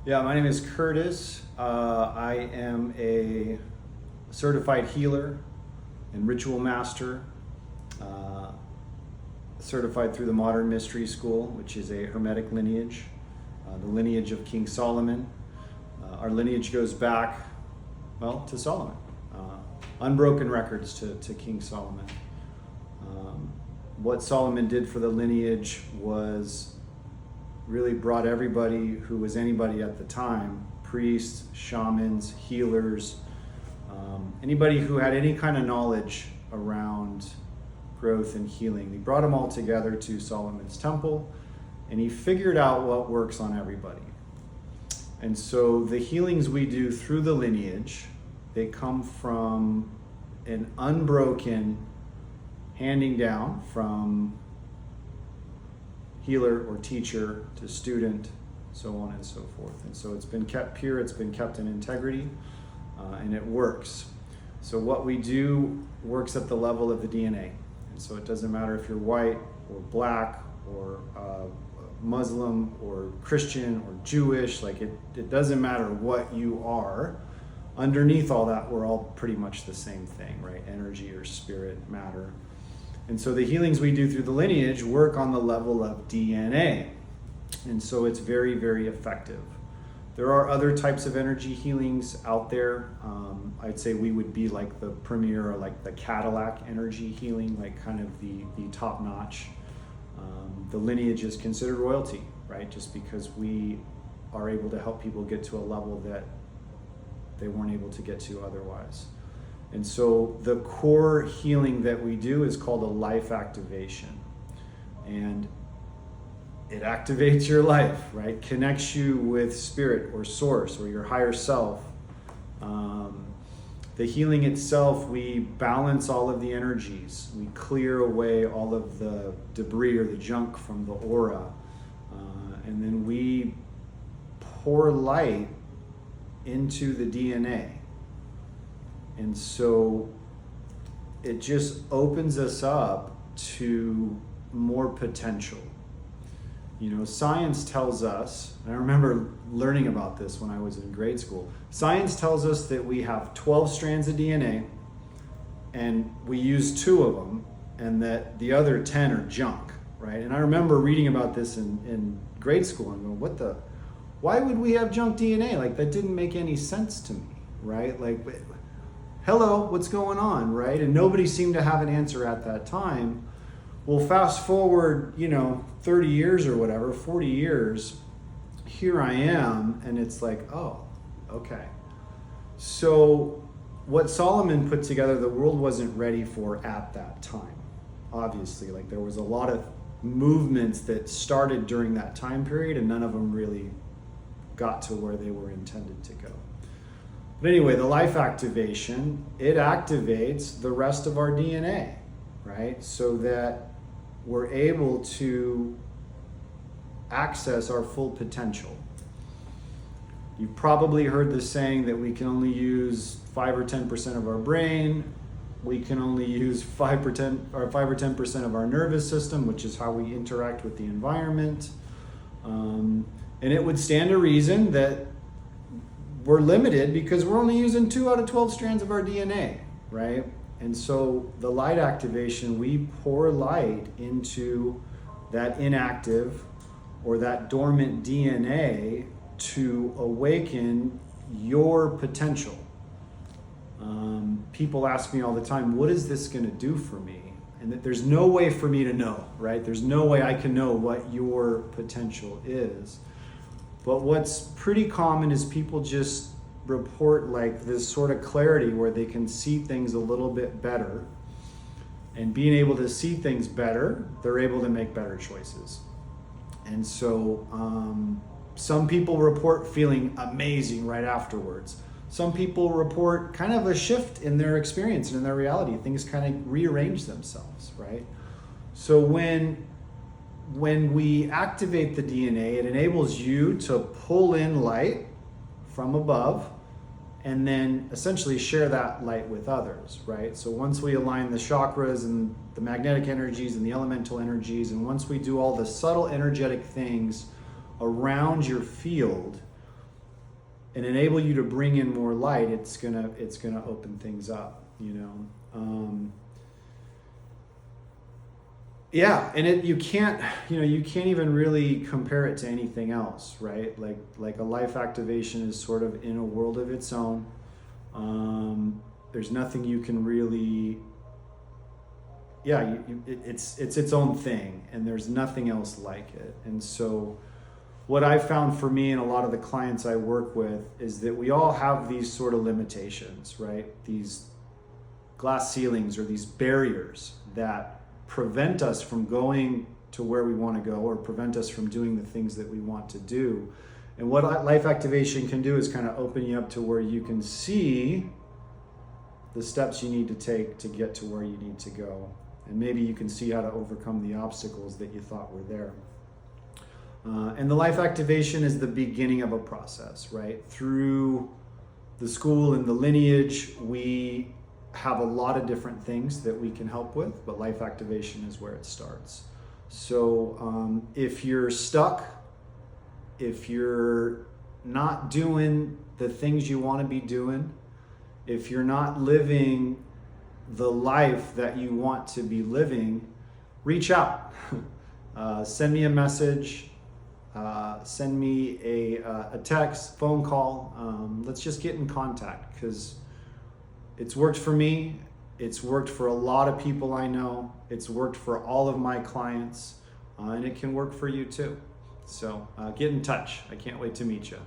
Yeah, my name is Curtis. I am a certified healer and ritual master, certified through the Modern Mystery School, which is a Hermetic lineage, the lineage of King Salomon. Our lineage goes back, well, to Solomon. Unbroken records to King Solomon. What Solomon did for the lineage was really brought everybody who was anybody at the time, priests, shamans, healers, anybody who had any kind of knowledge around growth and healing. He brought them all together to Solomon's temple, and he figured out what works on everybody. And so the healings we do through the lineage, they come from an unbroken handing down from healer or teacher to student, so on and so forth. And so it's been kept pure, it's been kept in integrity, and it works. So what we do works at the level of the DNA. And so it doesn't matter if you're white or black or Muslim or Christian or Jewish, like it doesn't matter what you are. Underneath all that, we're all pretty much the same thing, right? Energy or spirit, matter. And so the healings we do through the lineage work on the level of DNA. And so it's very, very effective. There are other types of energy healings out there. I'd say we would be like the premier or like the Cadillac energy healing, like kind of the top notch. The lineage is considered royalty, right? Just because we are able to help people get to a level that they weren't able to get to otherwise. And so the core healing that we do is called a life activation. And it activates your life, right? Connects you with spirit or source or your higher self. The healing itself, we balance all of the energies. We clear away all of the debris or the junk from the aura. And then we pour light into the DNA. And so it just opens us up to more potential. You know, science tells us, and I remember learning about this when I was in grade school, science tells us that we have 12 strands of DNA and we use 2 of them and that the other 10 are junk, right? And I remember reading about this in grade school and going, why would we have junk DNA? Like, that didn't make any sense to me, right? Like, hello, what's going on, right? And nobody seemed to have an answer at that time. Well, fast forward, 30 years or whatever, 40 years, here I am, and it's like, oh, okay. So what Solomon put together, the world wasn't ready for at that time. Obviously, like there was a lot of movements that started during that time period, and none of them really got to where they were intended to go. But anyway, the life activation, it activates the rest of our DNA, right? So that we're able to access our full potential. You've probably heard the saying that we can only use 5 or 10% of our brain. We can only use 5 or 10% of our nervous system, which is how we interact with the environment. And it would stand to reason that we're limited because we're only using 2 out of 12 strands of our DNA, right? And so the light activation, we pour light into that inactive or that dormant DNA to awaken your potential. People ask me all the time, what is this going to do for me? And that there's no way for me to know, right? There's no way I can know what your potential is. But what's pretty common is people just report like this sort of clarity where they can see things a little bit better. And being able to see things better, they're able to make better choices. And so some people report feeling amazing right afterwards. Some people report kind of a shift in their experience and in their reality. Things kind of rearrange themselves, right? So when we activate the DNA, it enables you to pull in light from above and then essentially share that light with others, right? So once we align the chakras and the magnetic energies and the elemental energies, and once we do all the subtle energetic things around your field, and enable you to bring in more light, it's gonna open things up, you know. Yeah, and you can't even really compare it to anything else, right? Like a life activation is sort of in a world of its own. There's nothing you can really, it's its own thing, and there's nothing else like it. And so what I found for me and a lot of the clients I work with is that we all have these sort of limitations, right? These glass ceilings or these barriers that prevent us from going to where we want to go, or prevent us from doing the things that we want to do. And what life activation can do is kind of open you up to where you can see the steps you need to take to get to where you need to go. And maybe you can see how to overcome the obstacles that you thought were there. And the life activation is the beginning of a process, right? Through the school and the lineage, we have a lot of different things that we can help with, but life activation is where it starts. So if you're stuck, if you're not doing the things you want to be doing, if you're not living the life that you want to be living, reach out. Send me a message. Send me a text, phone call. Let's just get in contact, because it's worked for me. It's worked for a lot of people I know. It's worked for all of my clients, and it can work for you too. So get in touch. I can't wait to meet you.